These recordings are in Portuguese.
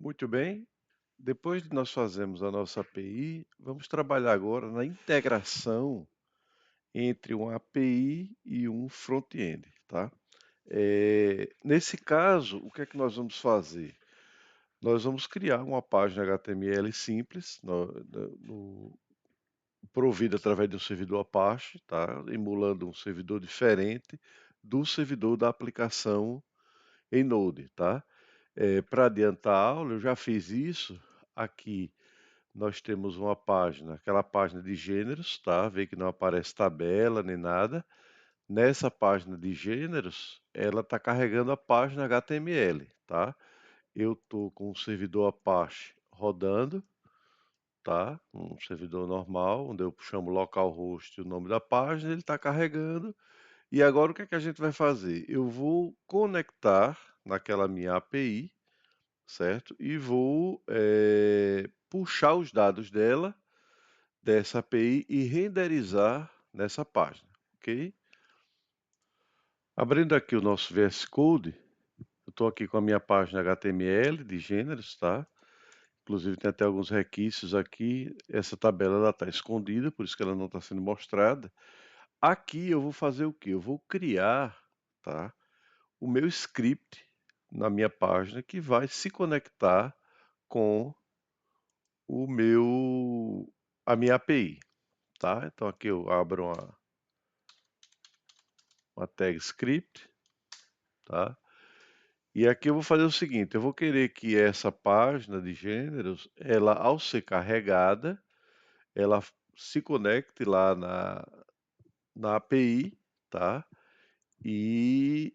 Muito bem. Depois de nós fazermos a nossa API, vamos trabalhar agora na integração entre uma API e um front-end, tá? Nesse caso, o que é que nós vamos fazer? Nós vamos criar uma página HTML simples, provida através de um servidor Apache, tá? Emulando um servidor diferente do servidor da aplicação em Node, tá? Para adiantar a aula, eu já fiz isso aqui. Nós temos uma página, aquela página de gêneros, tá? Vê que não aparece tabela nem nada. Nessa página de gêneros, ela está carregando a página HTML, tá? Eu estou com o servidor Apache rodando, tá? Um servidor normal, onde eu chamo localhost e o nome da página, ele está carregando. E agora o que é que a gente vai fazer? Eu vou conectar naquela minha API, certo? E vou puxar os dados dessa API e renderizar nessa página, ok? Abrindo aqui o nosso VS Code, eu estou aqui com a minha página HTML de gêneros, tá? Inclusive tem até alguns requisitos aqui. Essa tabela está escondida, por isso que ela não está sendo mostrada. Aqui eu vou fazer o que? Eu vou criar, tá, o meu script na minha página que vai se conectar com a minha API, tá? Então aqui eu abro uma tag script, tá? E aqui eu vou fazer o seguinte, eu vou querer que essa página de gêneros, ela ao ser carregada, ela se conecte lá na API, tá? E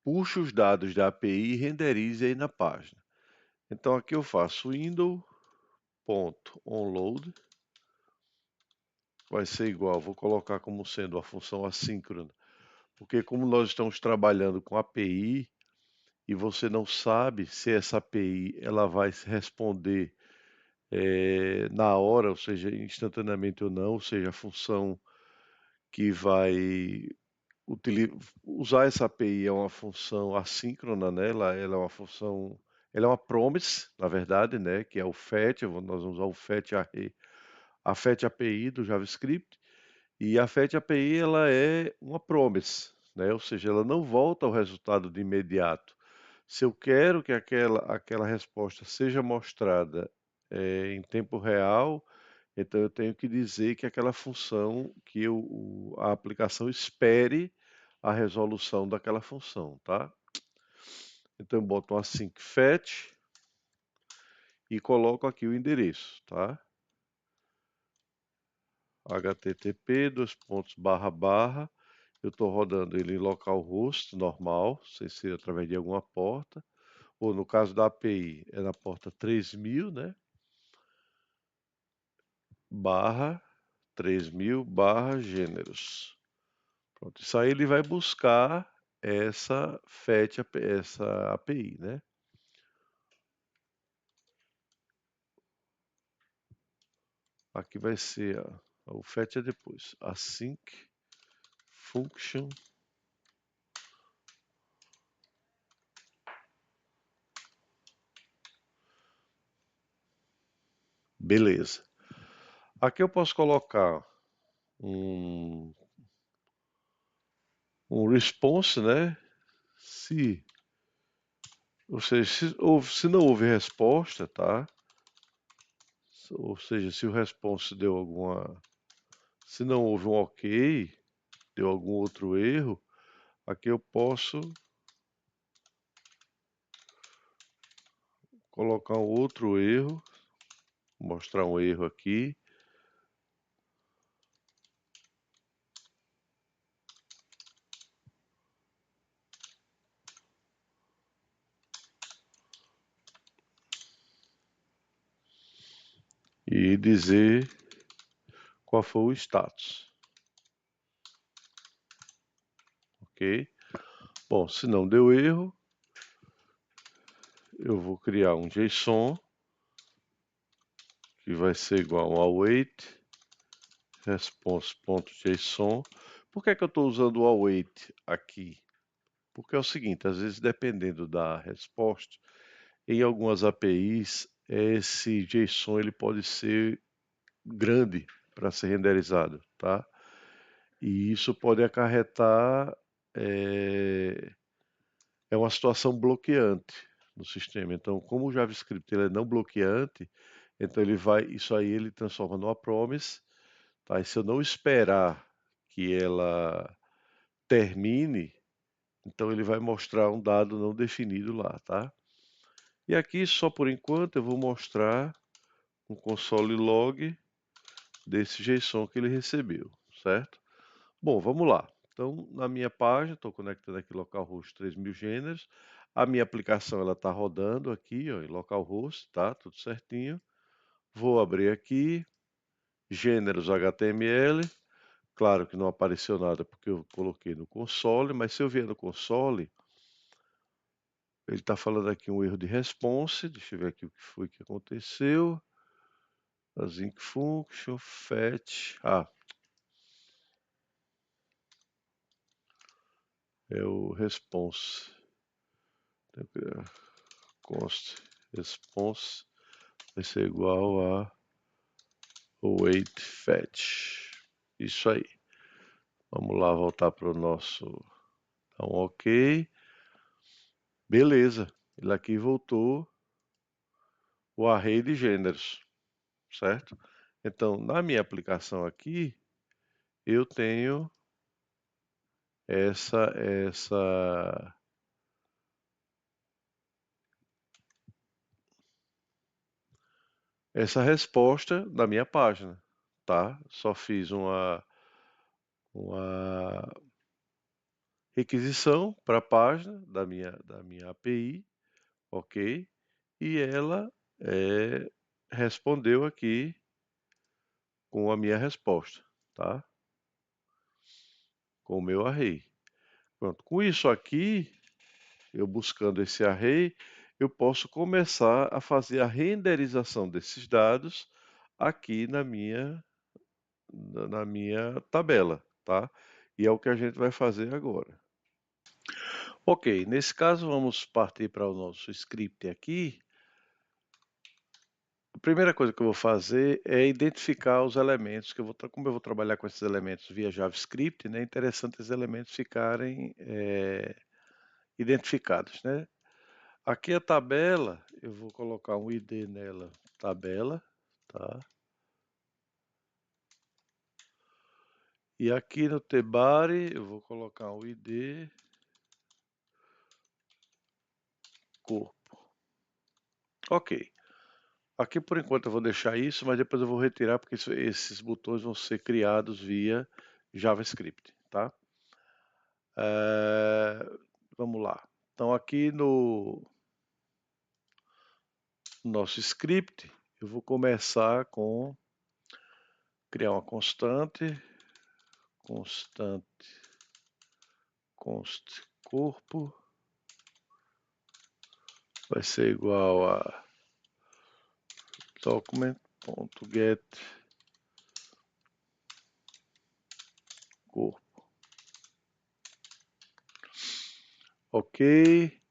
puxe os dados da API e renderize aí na página. Então aqui eu faço window.onload, vai ser igual, vou colocar como sendo a função assíncrona, porque como nós estamos trabalhando com API e você não sabe se essa API ela vai se responder na hora, ou seja, instantaneamente ou não, ou seja, a função que vai usar essa API é uma função assíncrona, né? Ela é uma função, ela é uma promise, na verdade, né? Que é o fetch, nós vamos usar o fetch array, a fetch API do JavaScript, e a fetch API ela é uma promise, né? Ou seja, ela não volta ao resultado de imediato. Se eu quero que aquela resposta seja mostrada em tempo real, então eu tenho que dizer que aquela função, a aplicação espere a resolução daquela função, tá? Então eu boto um async fetch e coloco aqui o endereço, tá? http eu estou rodando ele em localhost normal, sem ser através de alguma porta, ou no caso da API é na porta 3000, né? Barra 3000 barra gêneros. Pronto, isso aí ele vai buscar essa API, né? Aqui vai ser o fetch é depois, async function. Beleza. Aqui eu posso colocar um, um response, né? Ou seja, se não houve resposta, tá? Ou seja, se o response deu se não houve um ok, deu algum outro erro, aqui eu posso colocar um outro erro, mostrar um erro aqui. E dizer qual foi o status, ok? Bom, se não deu erro, eu vou criar um JSON que vai ser igual ao await response.json. Por que é que eu estou usando o await aqui? Porque é o seguinte, às vezes dependendo da resposta, em algumas APIs, esse JSON ele pode ser grande para ser renderizado, tá? E isso pode acarretar é uma situação bloqueante no sistema. Então, como o JavaScript ele é não bloqueante, então isso aí ele transforma numa promise, tá? E se eu não esperar que ela termine, então ele vai mostrar um dado não definido lá, tá? E aqui, só por enquanto, eu vou mostrar um console log desse JSON que ele recebeu, certo? Bom, vamos lá. Então, na minha página, estou conectando aqui localhost 3000 gêneros. A minha aplicação ela está rodando aqui, ó, em localhost, tá? Tudo certinho. Vou abrir aqui, gêneros HTML. Claro que não apareceu nada porque eu coloquei no console, mas se eu vier no console, ele está falando aqui um erro de response. Deixa eu ver aqui o que foi que aconteceu. Async function, fetch. É o response. Const response vai ser igual a await fetch. Isso aí. Vamos lá voltar para o nosso. Então, ok. Beleza. Ele aqui voltou o array de gêneros, certo? Então, na minha aplicação aqui, eu tenho essa resposta da minha página, tá? Só fiz uma requisição para a página da minha API, ok? E ela respondeu aqui com a minha resposta, tá? Com o meu array. Pronto. Com isso aqui, eu buscando esse array, eu posso começar a fazer a renderização desses dados aqui na minha tabela, tá? E é o que a gente vai fazer agora. Ok, nesse caso vamos partir para o nosso script aqui. A primeira coisa que eu vou fazer é identificar os elementos que como eu vou trabalhar com esses elementos via JavaScript, né? É interessante esses elementos ficarem identificados, né? Aqui a tabela, eu vou colocar um ID nela, tabela, tá? E aqui no tbody eu vou colocar um ID corpo. Ok. Aqui por enquanto eu vou deixar isso, mas depois eu vou retirar porque esses botões vão ser criados via JavaScript, tá? Vamos lá. Então aqui no nosso script eu vou começar com criar uma constante const corpo vai ser igual a document.get corpo. Ok.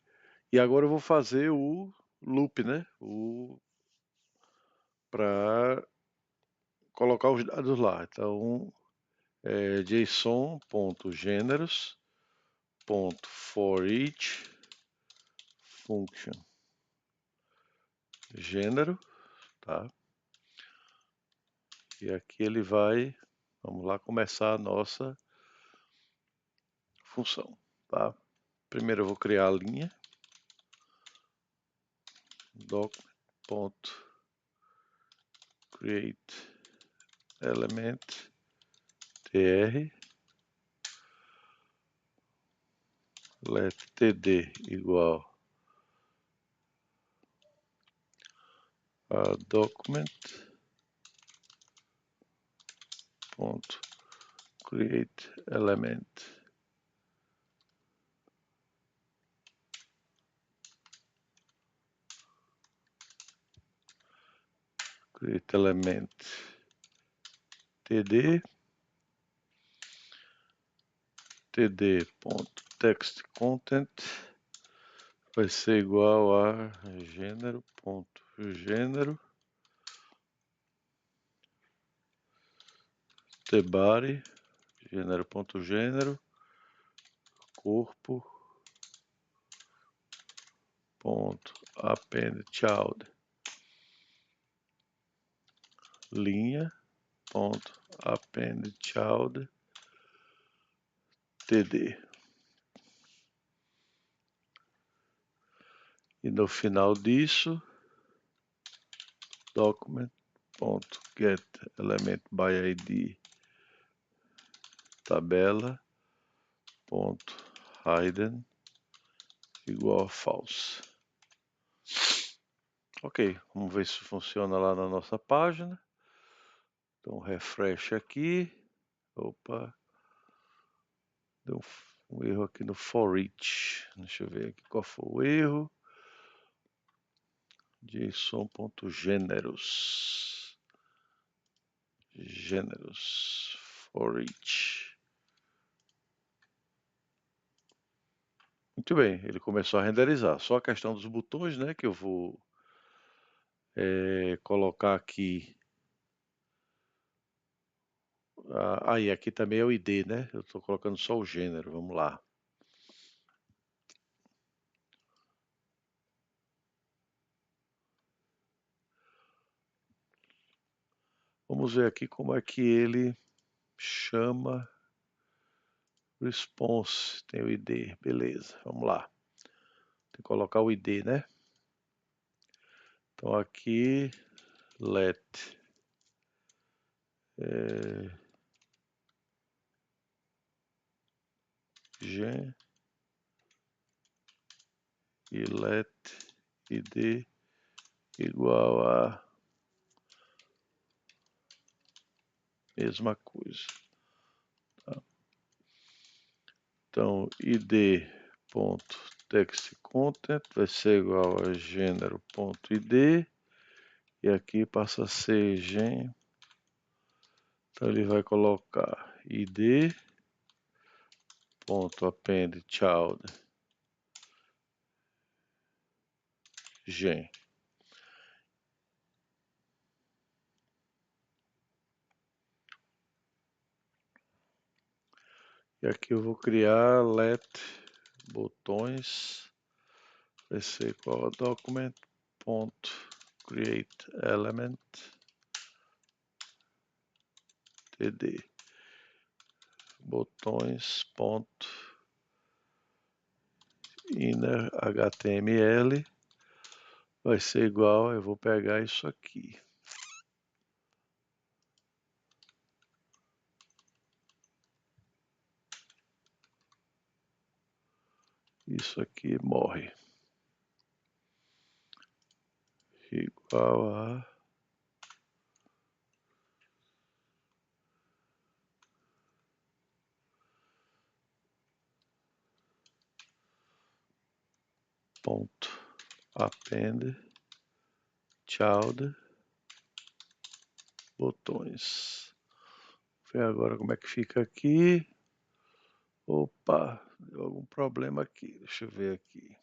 E agora eu vou fazer o loop, né? Para colocar os dados lá. Então, json.generos.forEach function gênero, tá? E aqui ele vai, vamos lá começar a nossa função, tá? Primeiro eu vou criar a linha doc.create element tr let td igual a document.create element create element td td.textContent vai ser igual a gênero.gênero, the body, gênero.gênero, corpo, ponto, append child, linha, ponto, append child, td. E no final disso, document.getElementById tabela.hidden igual a false. Ok, vamos ver se funciona lá na nossa página. Então, refresh aqui. Opa, deu um erro aqui no for each. Deixa eu ver aqui qual foi o erro. JSON.gêneros. Gêneros. For each. Muito bem, ele começou a renderizar. Só a questão dos botões, né? Que eu vou colocar aqui. E aqui também é o ID, né? Eu estou colocando só o gênero. Vamos lá. Vamos ver aqui como é que ele chama response. Tem o ID, beleza. Vamos lá. Tem que colocar o ID, né? Então aqui let gen e let id igual a mesma coisa. Tá? Então id.textContent vai ser igual a gênero.id e aqui passa a ser gen. Então ele vai colocar id.append child gen. E aqui eu vou criar let botões, vai ser igual a document.createElement td botões ponto inner html vai ser igual, eu vou pegar isso aqui. Isso aqui morre. Igual a ponto append child botões. Vou ver agora como é que fica aqui. Opa, deu algum problema aqui. Deixa eu ver aqui.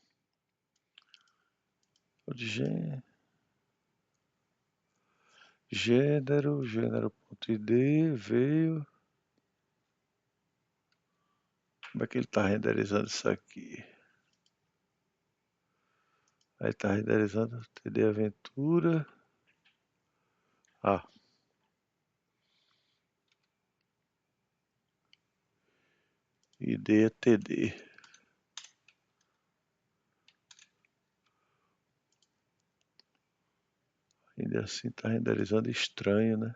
Gênero.id veio. Como é que ele está renderizando isso aqui? Aí está renderizando TD Aventura. ID é TD. Ainda assim está renderizando estranho, né?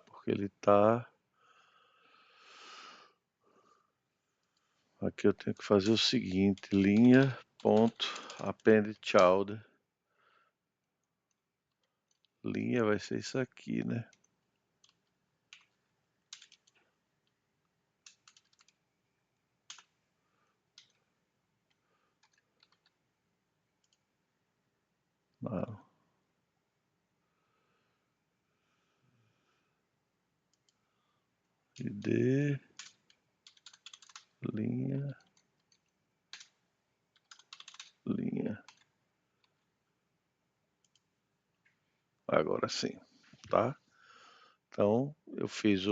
Porque ele está... Aqui eu tenho que fazer o seguinte, linha, ponto, append child. Linha vai ser isso aqui, né? Não. id, linha, linha. Agora sim, tá? Então, eu fiz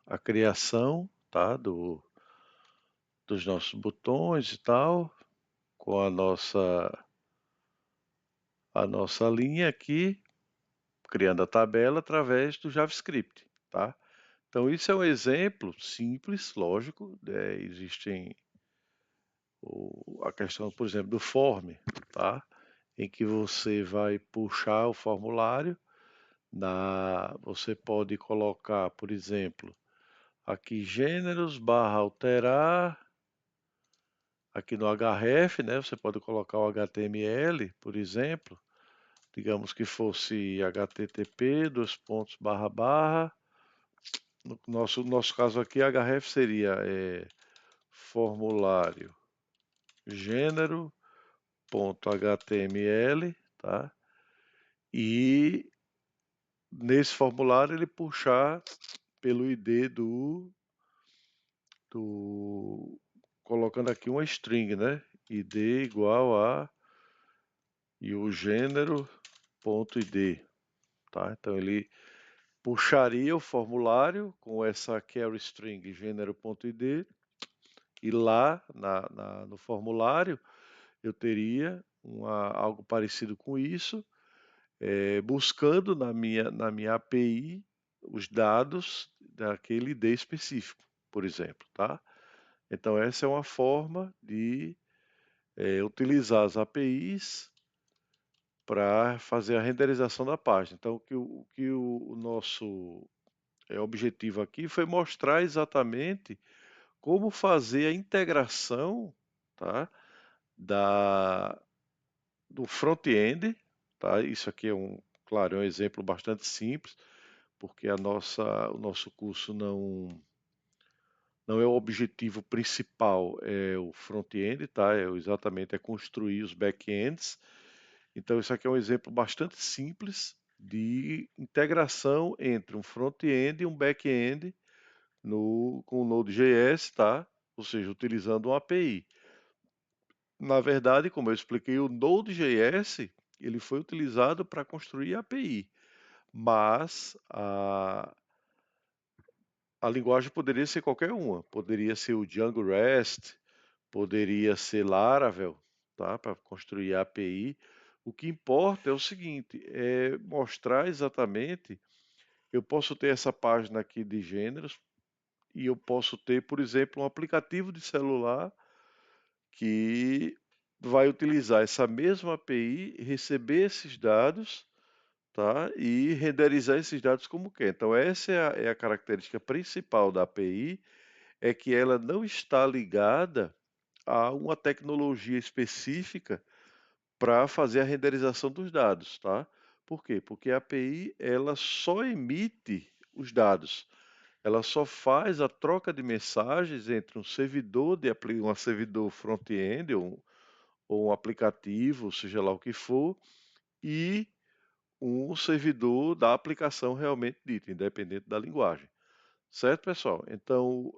a criação, tá? Dos nossos botões e tal, com a nossa linha aqui, criando a tabela através do JavaScript, tá? Então, isso é um exemplo simples, lógico, né? Existem a questão, por exemplo, do form, tá? Em que você vai puxar o formulário, você pode colocar, por exemplo, aqui gêneros barra alterar, aqui no href, né? Você pode colocar o HTML, por exemplo, digamos que fosse http, dois pontos, barra, barra. No nosso caso aqui, href seria formulário gênero.html, tá? E nesse formulário ele puxar pelo ID do colocando aqui uma string, né? ID igual a e o gênero.id, tá? Então ele puxaria o formulário com essa carry string gênero.id e lá no formulário eu teria algo parecido com isso, buscando na minha API os dados daquele ID específico, por exemplo, tá? Então essa é uma forma de utilizar as APIs para fazer a renderização da página. Então o nosso objetivo aqui foi mostrar exatamente como fazer a integração, tá, da, do front-end, tá? Isso aqui claro, é um exemplo bastante simples, porque o nosso curso não é o objetivo principal, é o front-end, tá? Exatamente construir os back-ends. Então isso aqui é um exemplo bastante simples de integração entre um front-end e um back-end com o Node.js, tá? Ou seja, utilizando uma API. Na verdade, como eu expliquei, o Node.js ele foi utilizado para construir a API, mas a linguagem poderia ser qualquer uma. Poderia ser o Django REST, poderia ser Laravel, tá? Para construir a API. O que importa é o seguinte, é mostrar exatamente. Eu posso ter essa página aqui de gêneros e eu posso ter, por exemplo, um aplicativo de celular que vai utilizar essa mesma API, receber esses dados, tá? E renderizar esses dados como quer. Então essa é a característica principal da API, é que ela não está ligada a uma tecnologia específica para fazer a renderização dos dados, tá? Por quê? Porque a API ela só emite os dados. Ela só faz a troca de mensagens entre um servidor um servidor front-end ou um aplicativo, seja lá o que for, e um servidor da aplicação realmente dita, independente da linguagem. Certo, pessoal? Então,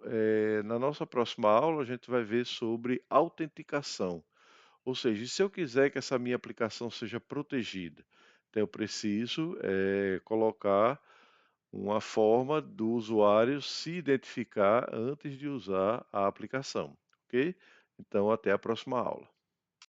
na nossa próxima aula, a gente vai ver sobre autenticação. Ou seja, se eu quiser que essa minha aplicação seja protegida, então eu preciso colocar uma forma do usuário se identificar antes de usar a aplicação, ok? Então, até a próxima aula.